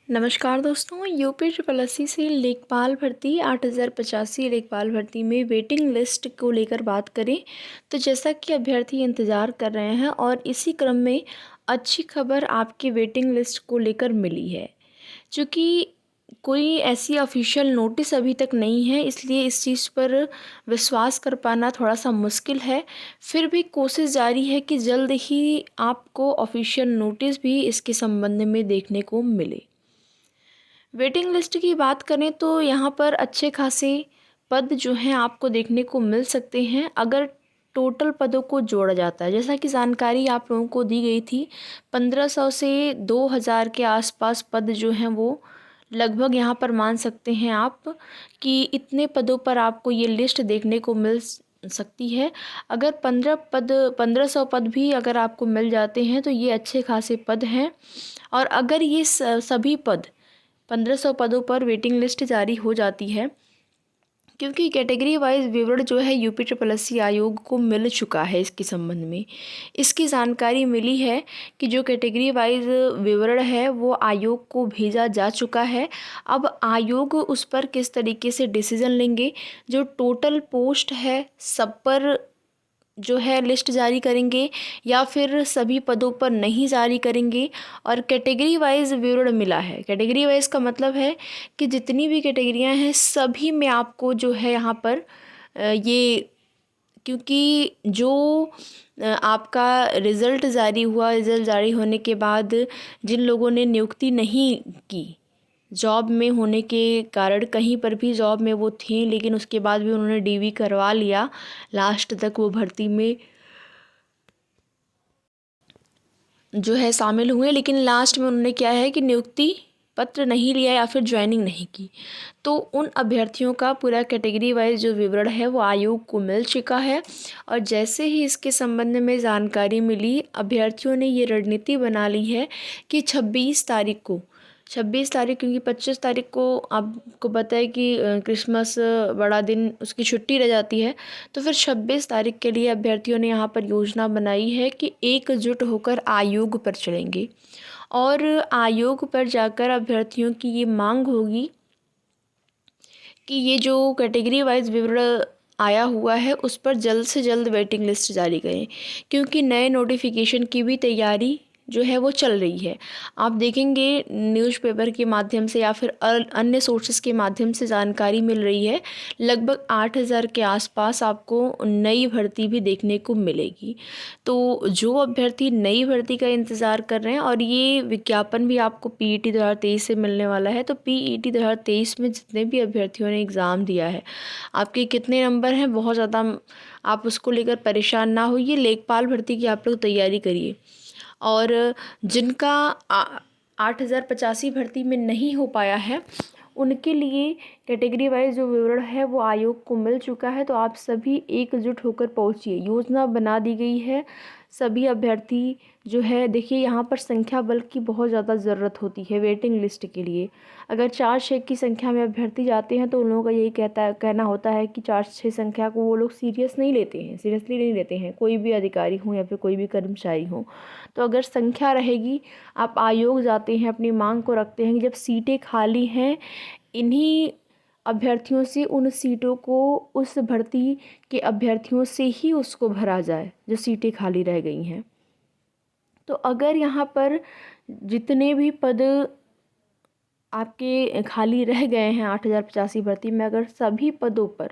नमस्कार दोस्तों, UP triple S C से लेखपाल भर्ती 8085 लेखपाल भर्ती में वेटिंग लिस्ट को लेकर बात करें तो जैसा कि अभ्यर्थी इंतज़ार कर रहे हैं और इसी क्रम में अच्छी खबर आपकी वेटिंग लिस्ट को लेकर मिली है। चूँकि कोई ऐसी ऑफिशियल नोटिस अभी तक नहीं है, इसलिए इस चीज़ पर विश्वास कर पाना थोड़ा सा मुश्किल है। फिर भी कोशिश जारी है कि जल्द ही आपको ऑफिशियल नोटिस भी इसके संबंध में देखने को मिले। वेटिंग लिस्ट की बात करें तो यहाँ पर अच्छे खासे पद जो हैं आपको देखने को मिल सकते हैं अगर टोटल पदों को जोड़ा जाता है। जैसा कि जानकारी आप लोगों को दी गई थी, 1500 से 2000 के आसपास पद जो हैं वो लगभग यहाँ पर मान सकते हैं आप कि इतने पदों पर आपको ये लिस्ट देखने को मिल सकती है। अगर 1500 पद भी अगर आपको मिल जाते हैं तो ये अच्छे खासे पद हैं। और अगर ये सभी पद 1500 पदों पर वेटिंग लिस्ट जारी हो जाती है, क्योंकि कैटेगरी वाइज विवरण जो है यूपी ट्रिपल एस सी आयोग को मिल चुका है। इसके संबंध में इसकी जानकारी मिली है कि जो कैटेगरी वाइज विवरण है वो आयोग को भेजा जा चुका है। अब आयोग उस पर किस तरीके से डिसीजन लेंगे, जो टोटल पोस्ट है सब पर जो है लिस्ट जारी करेंगे या फिर सभी पदों पर नहीं जारी करेंगे। और कैटेगरी वाइज विवरण मिला है। कैटेगरी वाइज का मतलब है कि जितनी भी कैटेगरियां हैं सभी में आपको जो है यहाँ पर ये, क्योंकि जो आपका रिज़ल्ट जारी हुआ, रिज़ल्ट जारी होने के बाद जिन लोगों ने नियुक्ति नहीं की, जॉब में होने के कारण कहीं पर भी जॉब में वो थे लेकिन उसके बाद भी उन्होंने डीवी करवा लिया, लास्ट तक वो भर्ती में जो है शामिल हुए, लेकिन लास्ट में उन्होंने क्या है कि नियुक्ति पत्र नहीं लिया या फिर ज्वाइनिंग नहीं की, तो उन अभ्यर्थियों का पूरा कैटेगरी वाइज जो विवरण है वो आयोग को मिल चुका है। और जैसे ही इसके संबंध में जानकारी मिली, अभ्यर्थियों ने ये रणनीति बना ली है कि 26 तारीख, क्योंकि 25 तारीख को आपको पता है कि क्रिसमस बड़ा दिन, उसकी छुट्टी रह जाती है। तो फिर 26 तारीख के लिए अभ्यर्थियों ने यहाँ पर योजना बनाई है कि एकजुट होकर आयोग पर चलेंगे और आयोग पर जाकर अभ्यर्थियों की ये मांग होगी कि ये जो कैटेगरी वाइज विवरण आया हुआ है उस पर जल्द से जल्द वेटिंग लिस्ट जारी करें, क्योंकि नए नोटिफिकेशन की भी तैयारी जो है वो चल रही है। आप देखेंगे न्यूज़पेपर के माध्यम से या फिर अन्य सोर्सेज के माध्यम से जानकारी मिल रही है, लगभग 8000 के आसपास आपको नई भर्ती भी देखने को मिलेगी। तो जो अभ्यर्थी नई भर्ती का इंतज़ार कर रहे हैं, और ये विज्ञापन भी आपको पीईटी 2023 से मिलने वाला है, तो पीईटी 2023 में जितने भी अभ्यर्थियों ने एग्ज़ाम दिया है, आपके कितने नंबर हैं बहुत ज़्यादा आप उसको लेकर परेशान ना होइए। लेखपाल भर्ती की आप लोग तैयारी करिए। और जिनका 8085 भर्ती में नहीं हो पाया है उनके लिए कैटेगरी वाइज जो विवरण है वो आयोग को मिल चुका है। तो आप सभी एकजुट होकर पहुंचिए, योजना बना दी गई है। सभी अभ्यर्थी जो है, देखिए यहाँ पर संख्या बल की बहुत ज़्यादा ज़रूरत होती है वेटिंग लिस्ट के लिए। अगर 4-6 की संख्या में अभ्यर्थी जाते हैं तो उन लोगों का यही कहना होता है कि 4-6 संख्या को वो लोग सीरियसली नहीं लेते हैं, कोई भी अधिकारी हो या फिर कोई भी कर्मचारी हो। तो अगर संख्या रहेगी, आप आयोग जाते हैं, अपनी मांग को रखते हैं कि जब सीटें खाली हैं, इन्हीं अभ्यर्थियों से उन सीटों को उस भर्ती के अभ्यर्थियों से ही उसको भरा जाए जो सीटें खाली रह गई हैं। तो अगर यहाँ पर जितने भी पद आपके खाली रह गए हैं 8085 भर्ती में, अगर सभी पदों पर,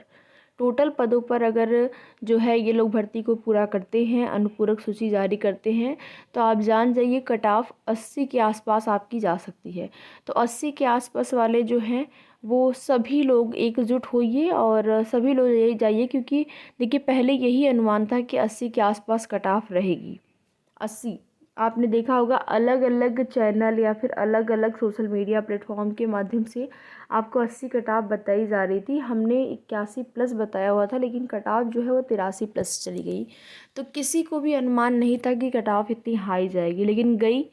टोटल पदों पर अगर जो है ये लोग भर्ती को पूरा करते हैं, अनुपूरक सूची जारी करते हैं, तो आप जान जाइए कट ऑफ 80 के आसपास आपकी जा सकती है। तो 80 के आसपास वाले जो हैं वो सभी लोग एकजुट होइए और सभी लोग यही जाइए, क्योंकि देखिए पहले यही अनुमान था कि 80 के आसपास कट ऑफ रहेगी। 80 आपने देखा होगा अलग अलग चैनल या फिर अलग अलग सोशल मीडिया प्लेटफॉर्म के माध्यम से आपको 80 कट ऑफ बताई जा रही थी। हमने 81 प्लस बताया हुआ था, लेकिन कट ऑफ जो है वो 83 प्लस चली गई। तो किसी को भी अनुमान नहीं था कि कट ऑफ इतनी हाई जाएगी, लेकिन गई।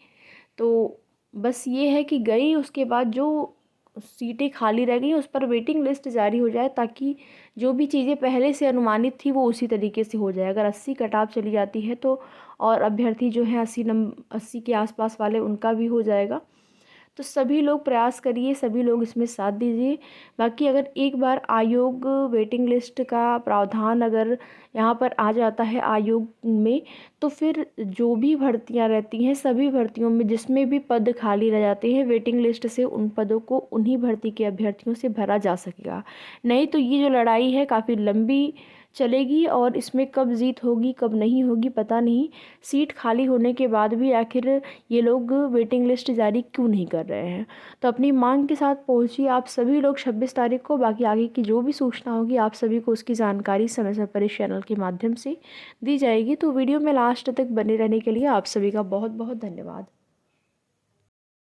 तो बस ये है कि गई, उसके बाद जो सीटें खाली रह गई उस पर वेटिंग लिस्ट जारी हो जाए, ताकि जो भी चीज़ें पहले से अनुमानित थी वो उसी तरीके से हो जाए। अगर 80 कट ऑफ चली जाती है तो और अभ्यर्थी जो है 80 के आसपास वाले, उनका भी हो जाएगा। तो सभी लोग प्रयास करिए, सभी लोग इसमें साथ दीजिए। बाकी अगर एक बार आयोग वेटिंग लिस्ट का प्रावधान अगर यहाँ पर आ जाता है आयोग में, तो फिर जो भी भर्तियाँ रहती हैं सभी भर्तियों में जिसमें भी पद खाली रह जाते हैं, वेटिंग लिस्ट से उन पदों को उन्हीं भर्ती के अभ्यर्थियों से भरा जा सकेगा। नहीं तो ये जो लड़ाई है काफ़ी लंबी चलेगी और इसमें कब जीत होगी कब नहीं होगी पता नहीं। सीट खाली होने के बाद भी आखिर ये लोग वेटिंग लिस्ट जारी क्यों नहीं कर रहे हैं। तो अपनी मांग के साथ पहुंचिए आप सभी लोग 26 तारीख को। बाकी आगे की जो भी सूचना होगी आप सभी को उसकी जानकारी समय समय पर इस चैनल के माध्यम से दी जाएगी। तो वीडियो में लास्ट तक बने रहने के लिए आप सभी का बहुत बहुत धन्यवाद।